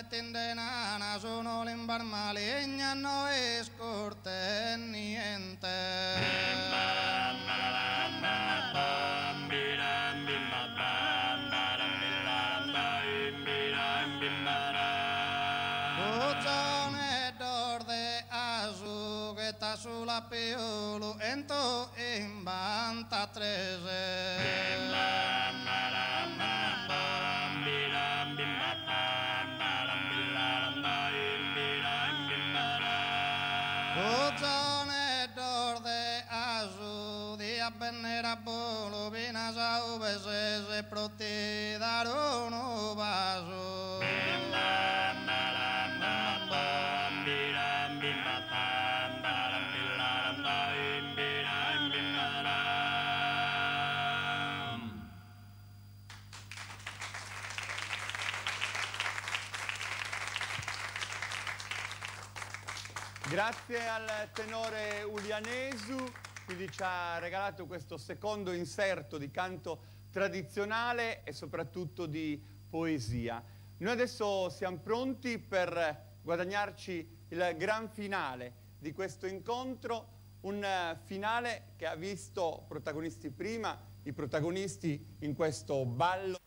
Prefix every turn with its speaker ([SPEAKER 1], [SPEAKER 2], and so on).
[SPEAKER 1] e tindenana sono l'imbarmaligna no escorte niente. Sulla piolo ento in banta trese Ozone dorde azu dia benera bolo bina sau bese se proti darono vaso
[SPEAKER 2] Grazie al tenore Ulianesu, quindi ci ha regalato questo secondo inserto di canto tradizionale e soprattutto di poesia. Noi adesso siamo pronti per guadagnarci il gran finale di questo incontro, un finale che ha visto protagonisti prima, i protagonisti in questo ballo